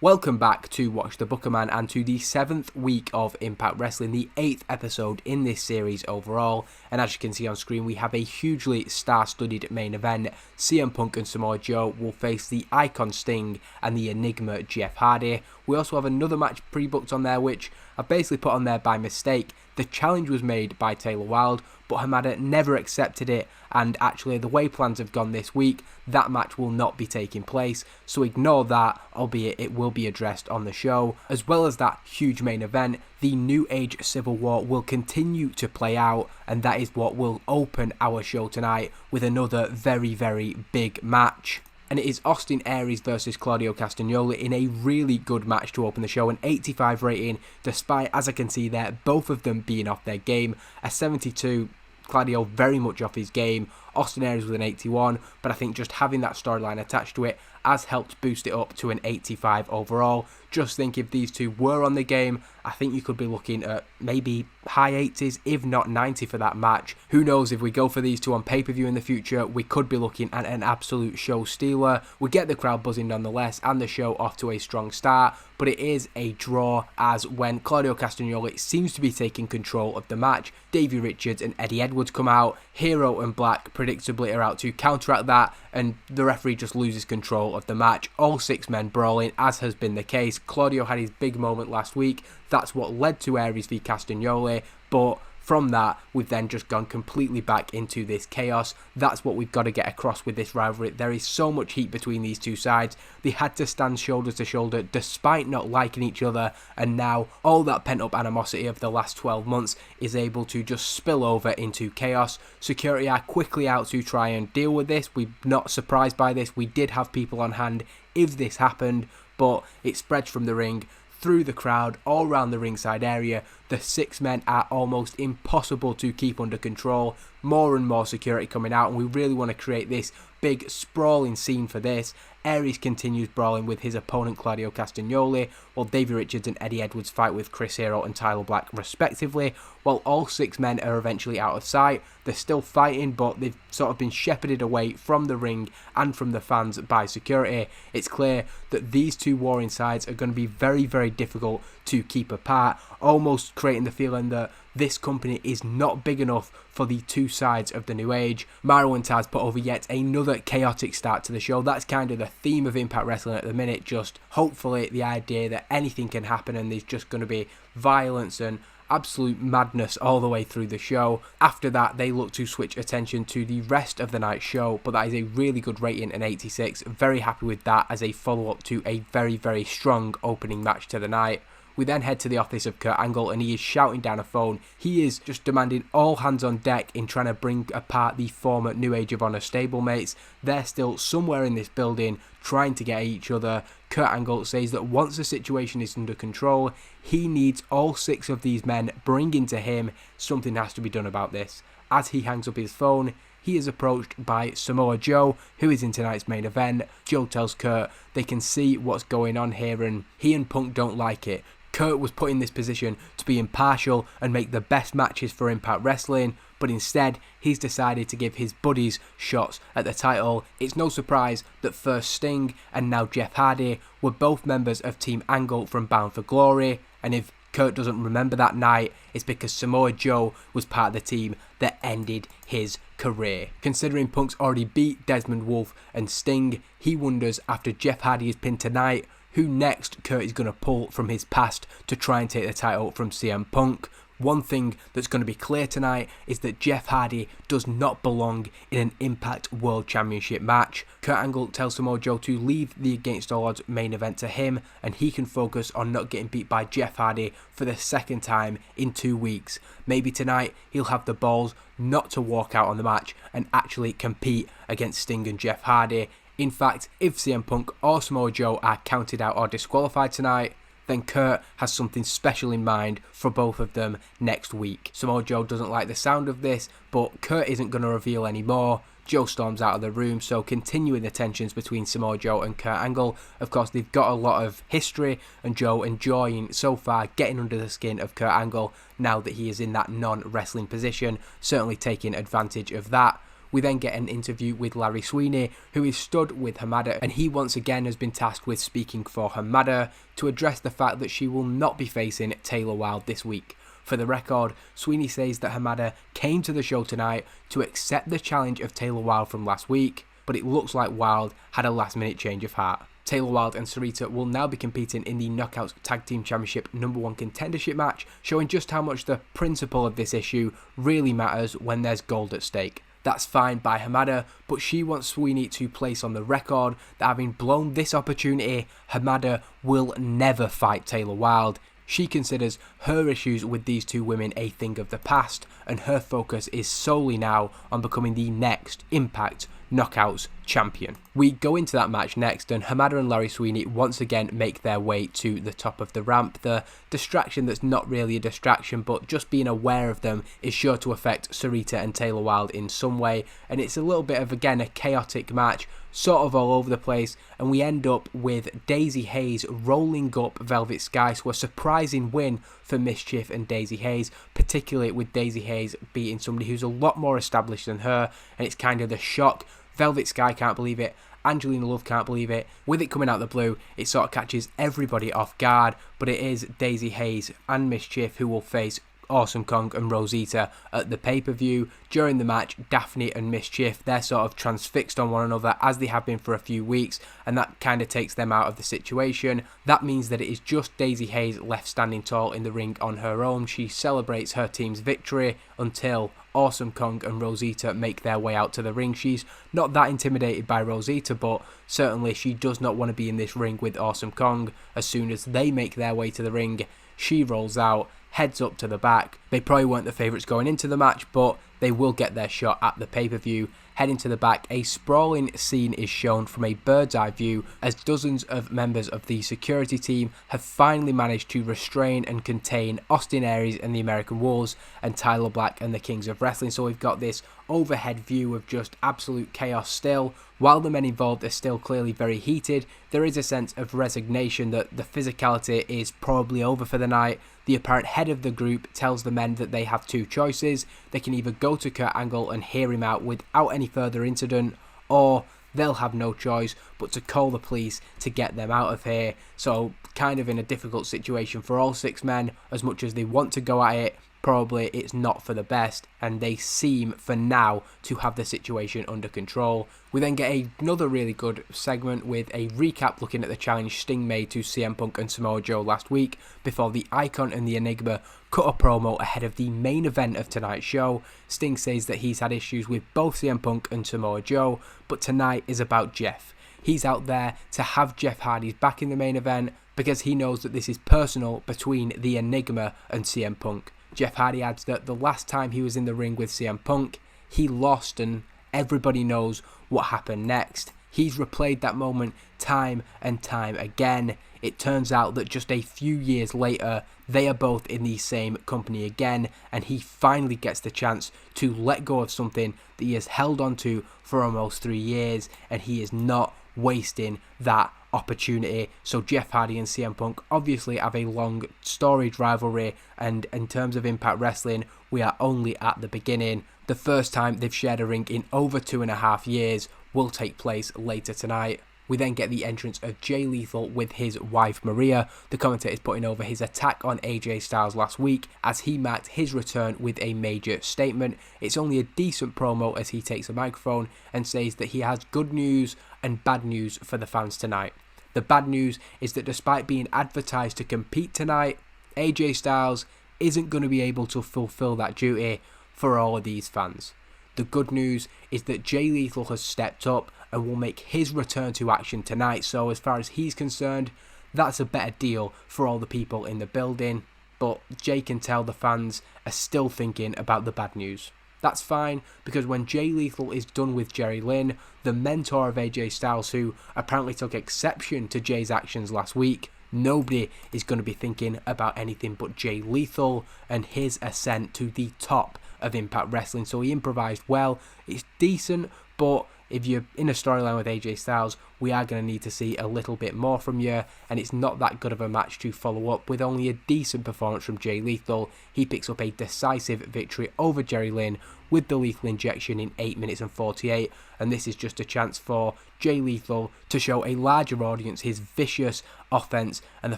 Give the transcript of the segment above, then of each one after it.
Welcome back to Watch the Booker Man and to the 7th week of Impact Wrestling, the 8th episode in this series overall. And as you can see on screen, we have a hugely star-studded main event. CM Punk and Samoa Joe will face the Icon Sting and the Enigma Jeff Hardy. We also have another match pre-booked on there, which I basically put on there by mistake. The challenge was made by Taylor Wilde, but Hamada never accepted it, and actually the way plans have gone this week, that match will not be taking place, so ignore that, albeit it will be addressed on the show. As well as that huge main event, the New Age Civil War will continue to play out, and that is what will open our show tonight with another very, very big match. And it is Austin Aries versus Claudio Castagnoli in a really good match to open the show. An 85 rating, despite, as I can see there, both of them being off their game. A 72, Claudio very much off his game. Austin Aries with an 81, but I think just having that storyline attached to it has helped boost it up to an 85 overall. Just think if these two were on the game, I think you could be looking at maybe high 80s, if not 90 for that match. Who knows, if we go for these two on pay-per-view in the future, we could be looking at an absolute show stealer. We get the crowd buzzing nonetheless, and the show off to a strong start, but it is a draw, as when Claudio Castagnoli seems to be taking control of the match, Davey Richards and Eddie Edwards come out. Hero and Black predictably are out to counteract that, and the referee just loses control of the match. All 6 men brawling, as has been the case. Claudio had his big moment last week. That's what led to Aries v Castagnoli, but from that, we've then just gone completely back into this chaos. That's what we've got to get across with this rivalry. There is so much heat between these two sides. They had to stand shoulder to shoulder despite not liking each other, and now all that pent-up animosity of the last 12 months is able to just spill over into chaos. Security are quickly out to try and deal with this. We're not surprised by this. We did have people on hand if this happened, but it spreads from the ring through the crowd, all around the ringside area. The 6 men are almost impossible to keep under control. More and more security coming out, and we really want to create this big sprawling scene for this. Aries continues brawling with his opponent Claudio Castagnoli, while Davey Richards and Eddie Edwards fight with Chris Hero and Tyler Black respectively. While all 6 men are eventually out of sight, they're still fighting, but they've sort of been shepherded away from the ring and from the fans by security. It's clear that these two warring sides are going to be very, very difficult to keep apart, almost creating the feeling that this company is not big enough for the two sides of the New Age. Mauro and Taz put over yet another chaotic start to the show. That's kind of the theme of Impact Wrestling at the minute, just hopefully the idea that anything can happen and there's just going to be violence and absolute madness all the way through the show. After that, they look to switch attention to the rest of the night's show, but that is a really good rating, an 86. Very happy with that as a follow-up to a very, very strong opening match to the night. We then head to the office of Kurt Angle, and he is shouting down a phone. He is just demanding all hands on deck in trying to bring apart the former New Age of Honor stablemates. They're still somewhere in this building trying to get at each other. Kurt Angle says that once the situation is under control, he needs all 6 of these men bringing to him. Something has to be done about this. As he hangs up his phone, he is approached by Samoa Joe, who is in tonight's main event. Joe tells Kurt they can see what's going on here, and he and Punk don't like it. Kurt was put in this position to be impartial and make the best matches for Impact Wrestling, but instead he's decided to give his buddies shots at the title. It's no surprise that first Sting and now Jeff Hardy were both members of Team Angle from Bound for Glory, and if Kurt doesn't remember that night, it's because Samoa Joe was part of the team that ended his career. Considering Punk's already beat Desmond Wolfe and Sting, he wonders after Jeff Hardy is pinned tonight, who next Kurt is going to pull from his past to try and take the title from CM Punk. One thing that's going to be clear tonight is that Jeff Hardy does not belong in an Impact World Championship match. Kurt Angle tells Samoa Joe to leave the Against All Odds main event to him, and he can focus on not getting beat by Jeff Hardy for the second time in 2 weeks. Maybe tonight he'll have the balls not to walk out on the match and actually compete against Sting and Jeff Hardy. In fact, if CM Punk or Samoa Joe are counted out or disqualified tonight, then Kurt has something special in mind for both of them next week. Samoa Joe doesn't like the sound of this, but Kurt isn't going to reveal any more. Joe storms out of the room, so continuing the tensions between Samoa Joe and Kurt Angle. Of course, they've got a lot of history, and Joe enjoying so far getting under the skin of Kurt Angle now that he is in that non-wrestling position, certainly taking advantage of that. We then get an interview with Larry Sweeney, who is stood with Hamada, and he once again has been tasked with speaking for Hamada to address the fact that she will not be facing Taylor Wilde this week. For the record, Sweeney says that Hamada came to the show tonight to accept the challenge of Taylor Wilde from last week, but it looks like Wilde had a last-minute change of heart. Taylor Wilde and Sarita will now be competing in the Knockouts Tag Team Championship #1 contendership match, showing just how much the principle of this issue really matters when there's gold at stake. That's fine by Hamada, but she wants Sweeney to place on the record that having blown this opportunity, Hamada will never fight Taylor Wilde. She considers her issues with these two women a thing of the past, and her focus is solely now on becoming the next Impact Knockouts champion. We go into that match next, and Hamada and Larry Sweeney once again make their way to the top of the ramp. The distraction that's not really a distraction, but just being aware of them is sure to affect Sarita and Taylor Wilde in some way, and it's a little bit of, again, a chaotic match, sort of all over the place, and we end up with Daisy Hayes rolling up Velvet Sky, so a surprising win for Mischief and Daisy Hayes, particularly with Daisy Hayes beating somebody who's a lot more established than her, and it's kind of the shock. Velvet Sky can't believe it, Angelina Love can't believe it. With it coming out of the blue, it sort of catches everybody off guard, but it is Daisy Hayes and Mischief who will face Awesome Kong and Rosita at the pay-per-view. During the match, Daphne and Mischief, they're sort of transfixed on one another as they have been for a few weeks, and that kind of takes them out of the situation. That means that it is just Daisy Hayes left standing tall in the ring on her own. She celebrates her team's victory until Awesome Kong and Rosita make their way out to the ring. She's not that intimidated by Rosita, but certainly she does not want to be in this ring with Awesome Kong. As soon as they make their way to the ring, she rolls out, heads up to the back. They probably weren't the favourites going into the match, but they will get their shot at the pay-per-view. Heading to the back, a sprawling scene is shown from a bird's eye view as dozens of members of the security team have finally managed to restrain and contain Austin Aries and the American Wolves and Tyler Black and the Kings of Wrestling. So we've got this overhead view of just absolute chaos still. While the men involved are still clearly very heated, there is a sense of resignation that the physicality is probably over for the night. The apparent head of the group tells the men that they have two choices. They can either go to Kurt Angle and hear him out without any further incident, or they'll have no choice but to call the police to get them out of here. So kind of in a difficult situation for all six men. As much as they want to go at it, probably it's not for the best, and they seem for now to have the situation under control. We then get another really good segment with a recap looking at the challenge Sting made to CM Punk and Samoa Joe last week before the Icon and the Enigma cut a promo ahead of the main event of tonight's show. Sting says that he's had issues with both CM Punk and Samoa Joe, but tonight is about Jeff. He's out there to have Jeff Hardy's back in the main event because he knows that this is personal between the Enigma and CM Punk. Jeff Hardy adds that the last time he was in the ring with CM Punk, he lost, and everybody knows what happened next. He's replayed that moment time and time again. It turns out that just a few years later, they are both in the same company again, and he finally gets the chance to let go of something that he has held on to for almost 3 years, and he is not wasting that opportunity. So Jeff Hardy and CM Punk obviously have a long storied rivalry, and in terms of Impact Wrestling, we are only at the beginning. The first time they've shared a ring in over 2.5 years will take place later tonight. We then get the entrance of Jay Lethal with his wife Maria. The commentator is putting over his attack on AJ Styles last week as he marked his return with a major statement. It's only a decent promo as he takes a microphone and says that he has good news and bad news for the fans tonight. The bad news is that despite being advertised to compete tonight, AJ Styles isn't going to be able to fulfill that duty for all of these fans. The good news is that Jay Lethal has stepped up and will make his return to action tonight, so as far as he's concerned, that's a better deal for all the people in the building. But Jay can tell the fans are still thinking about the bad news. That's fine, because when Jay Lethal is done with Jerry Lynn, the mentor of AJ Styles, who apparently took exception to Jay's actions last week, nobody is going to be thinking about anything but Jay Lethal and his ascent to the top of Impact Wrestling. So he improvised well. It's decent, but if you're in a storyline with AJ Styles, we are going to need to see a little bit more from you, and it's not that good of a match to follow up with only a decent performance from Jay Lethal. He picks up a decisive victory over Jerry Lynn with the lethal injection in 8 minutes and 48, and this is just a chance for Jay Lethal to show a larger audience his vicious offense and the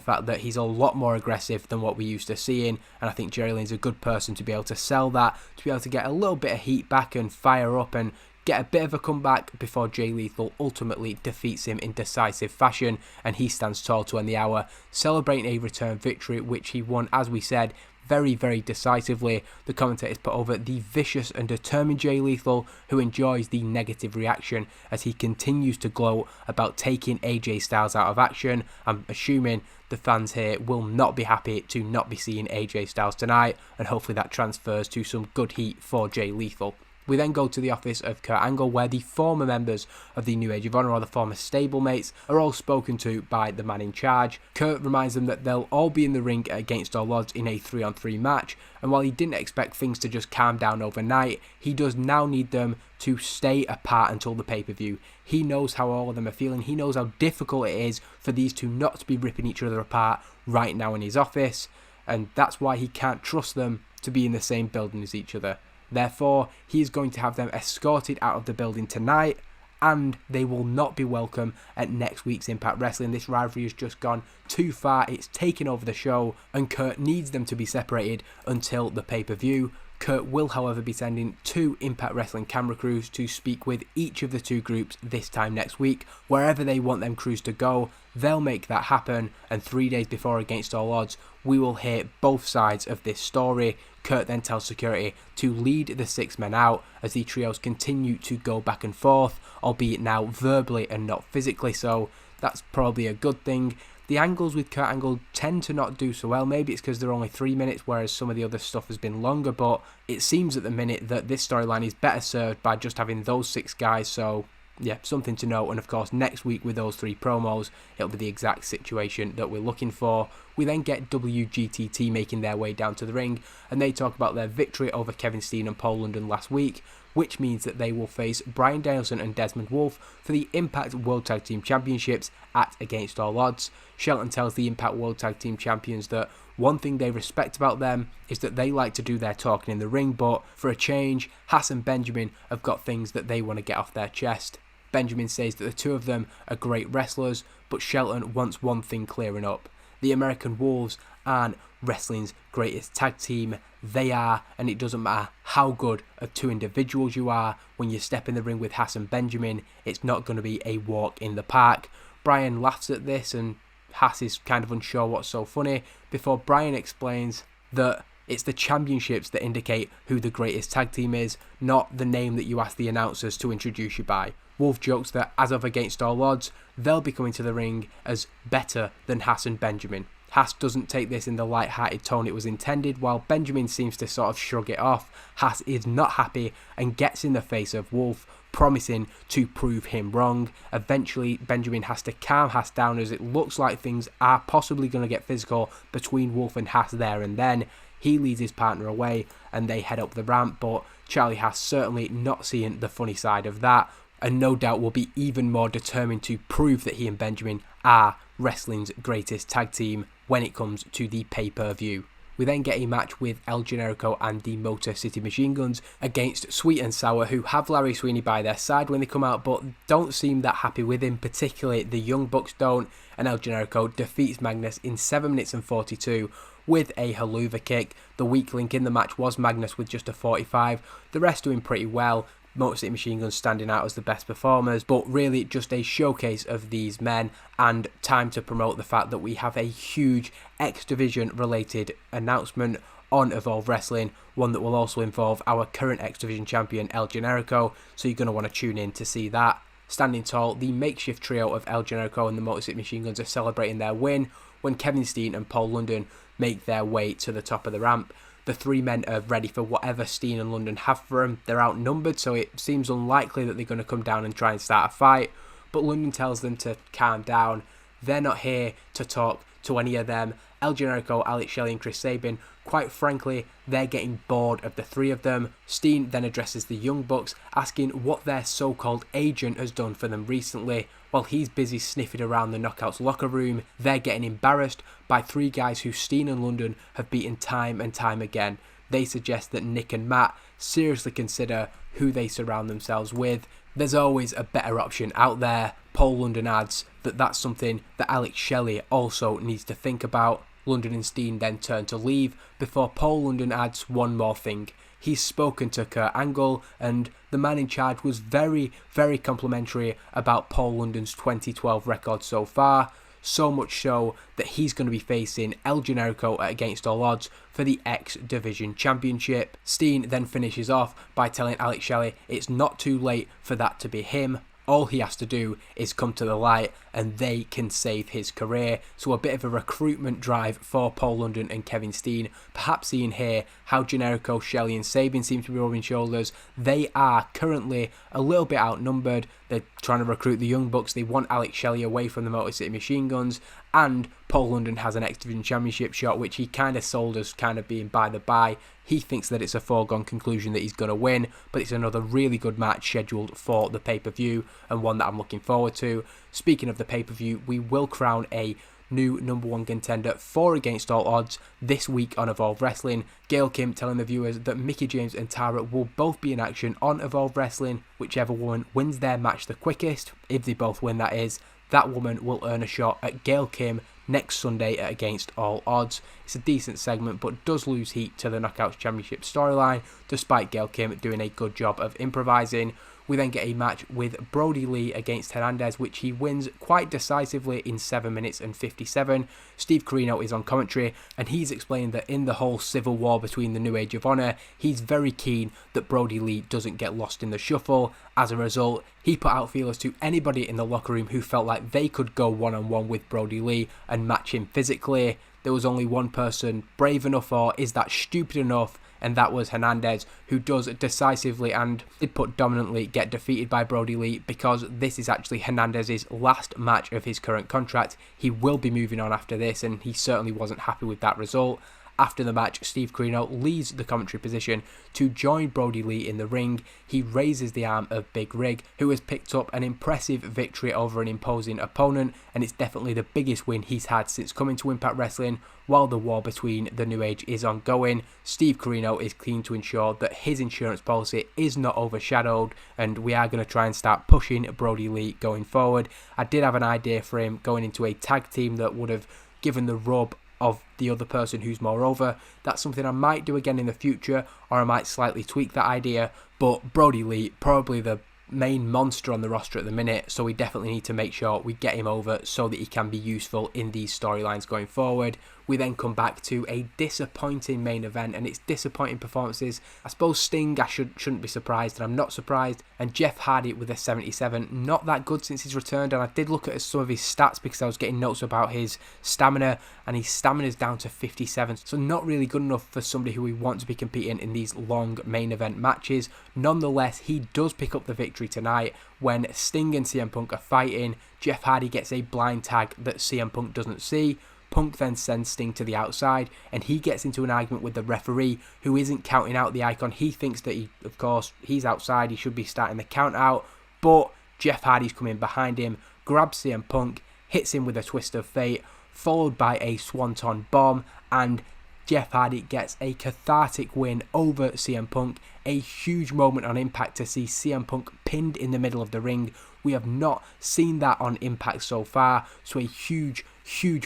fact that he's a lot more aggressive than what we used to seeing, and I think Jerry Lynn's a good person to be able to sell that, to be able to get a little bit of heat back and fire up and get a bit of a comeback before Jay Lethal ultimately defeats him in decisive fashion, and he stands tall to end the hour, celebrating a return victory which he won, as we said, very, very decisively. The commentators put over the vicious and determined Jay Lethal, who enjoys the negative reaction as he continues to gloat about taking AJ Styles out of action. I'm assuming the fans here will not be happy to not be seeing AJ Styles tonight, and hopefully that transfers to some good heat for Jay Lethal. We then go to the office of Kurt Angle, where the former members of the New Age of Honor, or the former stablemates, are all spoken to by the man in charge. Kurt reminds them that they'll all be in the ring against all odds in a 3-on-3 match, and while he didn't expect things to just calm down overnight, he does now need them to stay apart until the pay-per-view. He knows how all of them are feeling, he knows how difficult it is for these two not to be ripping each other apart right now in his office, and that's why he can't trust them to be in the same building as each other. Therefore, he is going to have them escorted out of the building tonight, and they will not be welcome at next week's Impact Wrestling. This rivalry has just gone too far, it's taken over the show, and Kurt needs them to be separated until the pay-per-view. Kurt will, however, be sending 2 Impact Wrestling camera crews to speak with each of the 2 groups this time next week. Wherever they want them crews to go, they'll make that happen, and 3 days before Against All Odds, we will hear both sides of this story. Kurt then tells security to lead the 6 men out as the trios continue to go back and forth, albeit now verbally and not physically, so that's probably a good thing. The angles with Kurt Angle tend to not do so well. Maybe it's because they're only 3 minutes, whereas some of the other stuff has been longer, but it seems at the minute that this storyline is better served by just having those 6 guys, so yeah, something to note. And of course, next week with those 3 promos, it'll be the exact situation that we're looking for. We then get WGTT making their way down to the ring, and they talk about their victory over Kevin Steen and Paul London last week, which means that they will face Bryan Danielson and Desmond Wolfe for the Impact World Tag Team Championships at Against All Odds. Shelton tells the Impact World Tag Team Champions that one thing they respect about them is that they like to do their talking in the ring, but for a change, Haas and Benjamin have got things that they want to get off their chest. Benjamin says that the 2 of them are great wrestlers, but Shelton wants one thing clearing up. The American Wolves aren't wrestling's greatest tag team. They are, and it doesn't matter how good of 2 individuals you are, when you step in the ring with Haas and Benjamin, it's not going to be a walk in the park. Bryan laughs at this, and Haas is kind of unsure what's so funny, before Bryan explains that it's the championships that indicate who the greatest tag team is, not the name that you ask the announcers to introduce you by. Wolf jokes that as of Against All Odds, they'll be coming to the ring as better than Haas and Benjamin. Haas doesn't take this in the light-hearted tone it was intended, while Benjamin seems to sort of shrug it off. Haas is not happy and gets in the face of Wolf, promising to prove him wrong. Eventually, Benjamin has to calm Haas down as it looks like things are possibly going to get physical between Wolf and Haas there and then. He leads his partner away and they head up the ramp, but Charlie Haas certainly not seeing the funny side of that, and no doubt will be even more determined to prove that he and Benjamin are wrestling's greatest tag team when it comes to the pay-per-view. We then get a match with El Generico and the Motor City Machine Guns against Sweet and Sour, who have Larry Sweeney by their side when they come out, but don't seem that happy with him, particularly the Young Bucks don't, and El Generico defeats Magnus in 7 minutes and 42 with a haluva kick. The weak link in the match was Magnus with just a 45, the rest doing pretty well. Motor City Machine Guns standing out as the best performers, but really just a showcase of these men, and time to promote the fact that we have a huge X Division related announcement on Evolve Wrestling, one that will also involve our current X Division champion El Generico, so you're going to want to tune in to see that. Standing tall, the makeshift trio of El Generico and the Motor City Machine Guns are celebrating their win when Kevin Steen and Paul London make their way to the top of the ramp. The 3 men are ready for whatever Steen and London have for them. They're outnumbered, so it seems unlikely that they're going to come down and try and start a fight. But London tells them to calm down. They're not here to talk to any of them. El Generico, Alex Shelley and Chris Sabin, quite frankly, they're getting bored of the 3 of them. Steen then addresses the Young Bucks, asking what their so-called agent has done for them recently. While he's busy sniffing around the Knockouts locker room, they're getting embarrassed by 3 guys who Steen and London have beaten time and time again. they suggest that Nick and Matt seriously consider who they surround themselves with. There's always a better option out there. Paul London adds that that's something that Alex Shelley also needs to think about. London and Steen then turn to leave before Paul London adds one more thing. He's spoken to Kurt Angle, and the man in charge was very, very complimentary about Paul London's 2012 record so far. So much so that he's going to be facing El Generico at Against All Odds for the X Division Championship. Steen then finishes off by telling Alex Shelley it's not too late for that to be him. All he has to do is come to the light and they can save his career. So a bit of a recruitment drive for Paul London and Kevin Steen. Perhaps seeing here how Generico, Shelley and Sabin seem to be rubbing shoulders. They are currently a little bit outnumbered. They're trying to recruit the Young Bucks. They want Alex Shelley away from the Motor City Machine Guns. And Paul London has an X Division Championship shot, which he kind of sold as kind of being by the by. He thinks that it's a foregone conclusion that he's going to win, but it's another really good match scheduled for the pay-per-view and one that I'm looking forward to. Speaking of the pay-per-view, we will crown a new number one contender for Against All Odds this week on Evolve Wrestling. Gail Kim telling the viewers that Mickie James and Tara will both be in action on Evolve Wrestling. Whichever woman wins their match the quickest, if they both win that is, that woman will earn a shot at Gail Kim next Sunday at Against All Odds. It's a decent segment but does lose heat to the Knockouts Championship storyline despite Gail Kim doing a good job of improvising. We then get a match with Brodie Lee against Hernandez, which he wins quite decisively in 7 minutes and 57. Steve Corino is on commentary, and he's explaining that in the whole civil war between the New Age of Honor, he's very keen that Brodie Lee doesn't get lost in the shuffle. As a result, he put out feelers to anybody in the locker room who felt like they could go one-on-one with Brodie Lee and match him physically. There was only one person brave enough, or is that stupid enough, and that was Hernandez, who does decisively and did put dominantly get defeated by Brodie Lee, because this is actually Hernandez's last match of his current contract. He will be moving on after this, and he certainly wasn't happy with that result. After the match, Steve Corino leaves the commentary position to join Brodie Lee in the ring. He raises the arm of Big Rig, who has picked up an impressive victory over an imposing opponent, and it's definitely the biggest win he's had since coming to Impact Wrestling. While the war between the New Age is ongoing, Steve Corino is keen to ensure that his insurance policy is not overshadowed, and we are going to try and start pushing Brodie Lee going forward. I did have an idea for him going into a tag team that would have given the rub of the other person who's more over. That's something I might do again in the future, or I might slightly tweak that idea, but Brodie Lee, probably the main monster on the roster at the minute, so we definitely need to make sure we get him over so that he can be useful in these storylines going forward. We then come back to a disappointing main event, and it's disappointing performances. I suppose Sting, I shouldn't be surprised, and I'm not surprised. And Jeff Hardy with a 77, not that good since he's returned. And I did look at some of his stats because I was getting notes about his stamina, and his stamina is down to 57. So not really good enough for somebody who we want to be competing in these long main event matches. Nonetheless, he does pick up the victory tonight when Sting and CM Punk are fighting. Jeff Hardy gets a blind tag that CM Punk doesn't see. Punk then sends Sting to the outside, and he gets into an argument with the referee, who isn't counting out the Icon. He thinks that of course, he's outside, he should be starting the count out, but Jeff Hardy's coming behind him, grabs CM Punk, hits him with a twist of fate, followed by a swanton bomb, and Jeff Hardy gets a cathartic win over CM Punk. A huge moment on Impact to see CM Punk pinned in the middle of the ring. We have not seen that on Impact so far, so a huge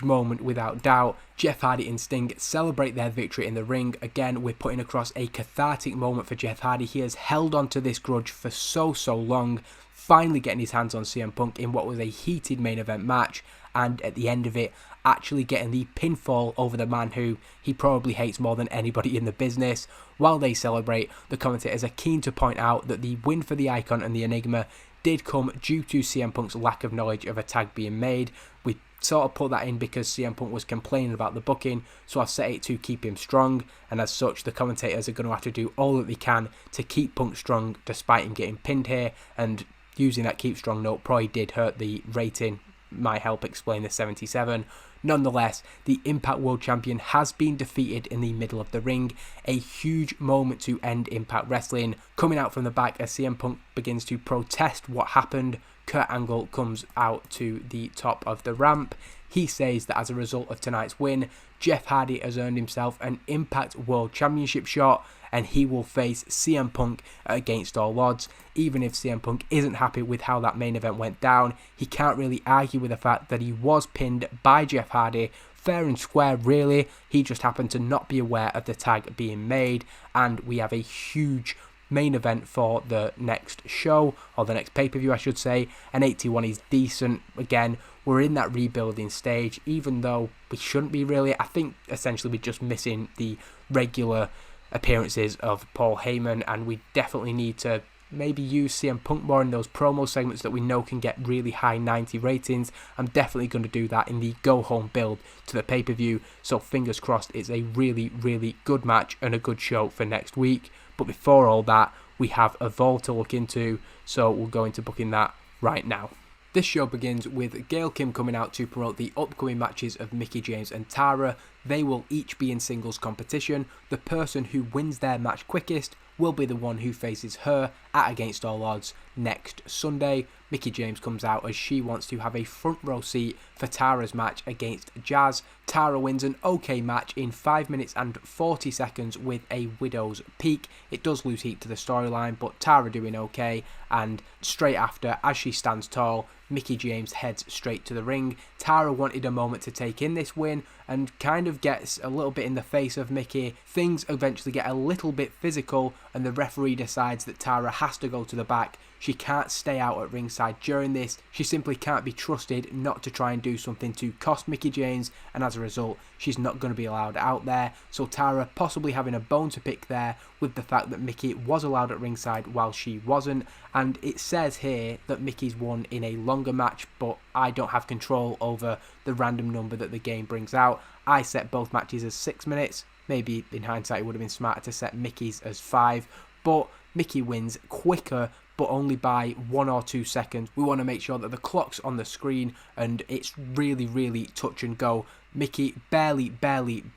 moment without doubt. Jeff Hardy and Sting celebrate their victory in the ring. Again, we're putting across a cathartic moment for Jeff Hardy. He has held on to this grudge for so long, finally getting his hands on CM Punk in what was a heated main event match, and at the end of it, actually getting the pinfall over the man who he probably hates more than anybody in the business. While they celebrate, the commentators are keen to point out that the win for the Icon and the Enigma did come due to CM Punk's lack of knowledge of a tag being made. We sort of put that in because CM Punk was complaining about the booking, so I've set it to keep him strong, and as such the commentators are going to have to do all that they can to keep Punk strong despite him getting pinned here, and using that keep strong note probably did hurt the rating, might help explain the 77. Nonetheless, the Impact World Champion has been defeated in the middle of the ring. A huge moment to end Impact Wrestling. Coming out from the back as CM Punk begins to protest what happened, Kurt Angle comes out to the top of the ramp. He says that as a result of tonight's win, Jeff Hardy has earned himself an Impact World Championship shot, and he will face CM Punk against all odds. Even if CM Punk isn't happy with how that main event went down, he can't really argue with the fact that he was pinned by Jeff Hardy fair and square, really. He just happened to not be aware of the tag being made, and we have a huge main event for the next show, or the next pay-per-view I should say, and 81 is decent. Again, we're in that rebuilding stage, even though we shouldn't be really. I think essentially we're just missing the regular appearances of Paul Heyman, and we definitely need to maybe use CM Punk more in those promo segments that we know can get really high 90 ratings. I'm definitely going to do that in the go-home build to the pay-per-view, so fingers crossed it's a really, really good match and a good show for next week. But before all that, we have Evolve to look into, so we'll go into booking that right now. This show begins with Gail Kim coming out to promote the upcoming matches of Mickie James and Tara. They will each be in singles competition. The person who wins their match quickest will be the one who faces her at Against All Odds next Sunday. Mickie James comes out as she wants to have a front row seat for Tara's match against Jazz. Tara wins an okay match in 5 minutes and 40 seconds with a widow's peak. It does lose heat to the storyline, but Tara doing okay, and straight after, as she stands tall, Mickie James heads straight to the ring. Tara wanted a moment to take in this win and kind of gets a little bit in the face of Mickie. Things eventually get a little bit physical, and the referee decides that Tara has to go to the back. She can't stay out at ringside during this. She simply can't be trusted not to try and do something to cost Mickie James, and as a result, she's not going to be allowed out there. So Tara possibly having a bone to pick there with the fact that Mickie was allowed at ringside while she wasn't. And it says here that Mickie's won in a longer match, but I don't have control over the random number that the game brings out. I set both matches as 6 minutes. Maybe in hindsight it would have been smarter to set Mickie's as 5, but Mickie wins quicker, but only by 1 or 2 seconds. We want to make sure that the clock's on the screen and it's really, really touch and go. Mickie barely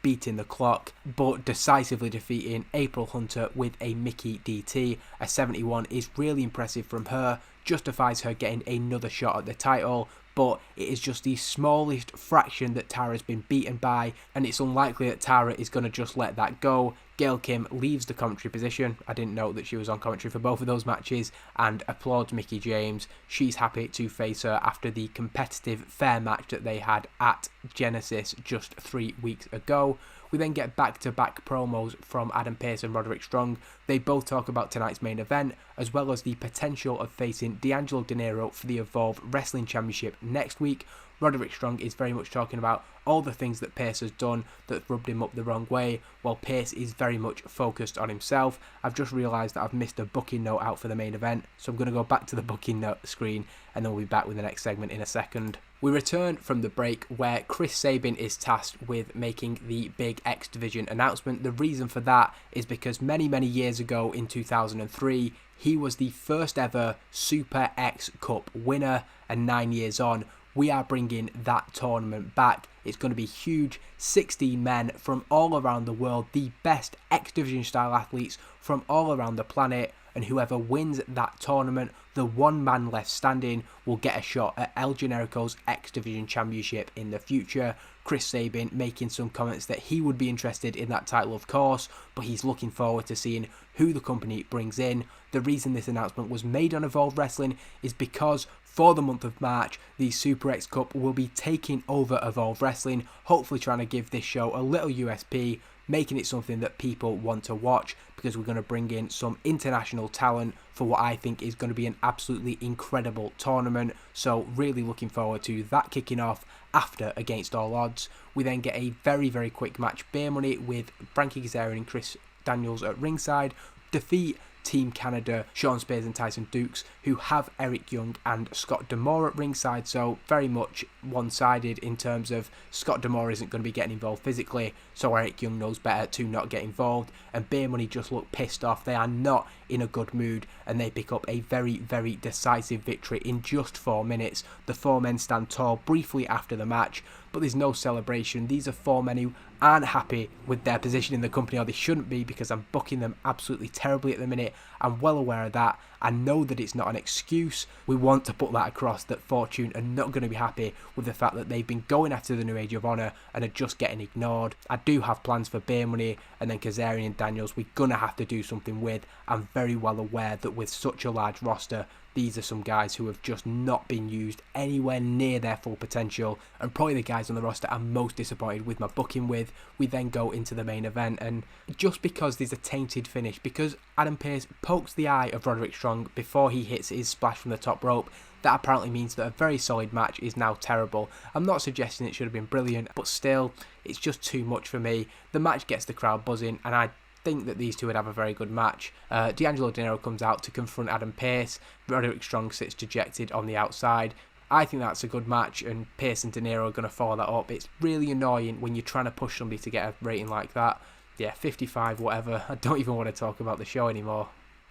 beating the clock, but decisively defeating April Hunter with a Mickie DT. A 71 is really impressive from her, justifies her getting another shot at the title, but it is just the smallest fraction that Tara's been beaten by, and it's unlikely that Tara is going to just let that go. Gail Kim leaves the commentary position. I didn't know that she was on commentary for both of those matches, and applauds Mickie James. She's happy to face her after the competitive fair match that they had at Genesis just 3 weeks ago. We then get back-to-back promos from Adam Pearce and Roderick Strong. They both talk about tonight's main event, as well as the potential of facing D'Angelo De Niro for the Evolve Wrestling Championship next week. Roderick Strong is very much talking about all the things that Pearce has done that rubbed him up the wrong way, while Pearce is very much focused on himself. I've just realised that I've missed a booking note out for the main event, so I'm going to go back to the booking note screen, and then we'll be back with the next segment in a second. We return from the break where Chris Sabin is tasked with making the big X Division announcement. The reason for that is because many years ago in 2003, he was the first ever Super X Cup winner, and 9 years on, we are bringing that tournament back. It's going to be huge. 16 men from all around the world, the best X Division style athletes from all around the planet, and whoever wins that tournament, the one man left standing, will get a shot at El Generico's X Division Championship in the future. Chris Sabin making some comments that he would be interested in that title, of course, but he's looking forward to seeing who the company brings in. The reason this announcement was made on Evolve Wrestling is because for the month of March, the Super X Cup will be taking over Evolve Wrestling, hopefully trying to give this show a little USP, making it something that people want to watch, because we're going to bring in some international talent for what I think is going to be an absolutely incredible tournament. So really looking forward to that kicking off after Against All Odds. We then get a very quick match, Beer Money, with Frankie Kazarian and Chris Daniels at ringside, defeat Team Canada, Sean Spears and Tyson Dukes, who have Eric Young and Scott D'Amore at ringside, so very much one-sided in terms of Scott D'Amore isn't going to be getting involved physically, so Eric Young knows better to not get involved, and Beer Money just look pissed off. They are not in a good mood, and they pick up a very decisive victory in just 4 minutes. The 4 men stand tall briefly after the match, but there's no celebration. These are 4 men who aren't happy with their position in the company, or they shouldn't be, because I'm booking them absolutely terribly at the minute. I'm well aware of that. I know that it's not an excuse. We want to put that across, that Fortune are not going to be happy with the fact that they've been going after the New Age of Honor and are just getting ignored. I do have plans for Beer Money and then Kazarian and Daniels we're going to have to do something with. I'm very well aware that with such a large roster, these are some guys who have just not been used anywhere near their full potential, and probably the guys on the roster I'm most disappointed with my booking with. We then go into the main event, and just because there's a tainted finish, because Adam Pearce pokes the eye of Roderick Strong before he hits his splash from the top rope, that apparently means that a very solid match is now terrible. I'm not suggesting it should have been brilliant, but still, it's just too much for me. The match gets the crowd buzzing, and I think that these two would have a very good match. D'Angelo Dinero comes out to confront Adam Pearce. Roderick Strong sits dejected on the outside. I think that's a good match, and Pearce and Dinero are going to follow that up. It's really annoying when you're trying to push somebody to get a rating like that. Yeah, 55, whatever. I don't even want to talk about the show anymore.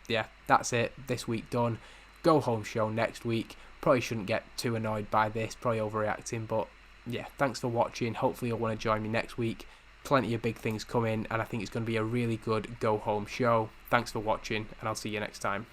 Yeah, that's it. This week done. Go home show next week. Probably shouldn't get too annoyed by this. Probably overreacting, but yeah, thanks for watching. Hopefully you'll want to join me next week. Plenty of big things coming, and I think it's going to be a really good go home show. Thanks for watching, and I'll see you next time.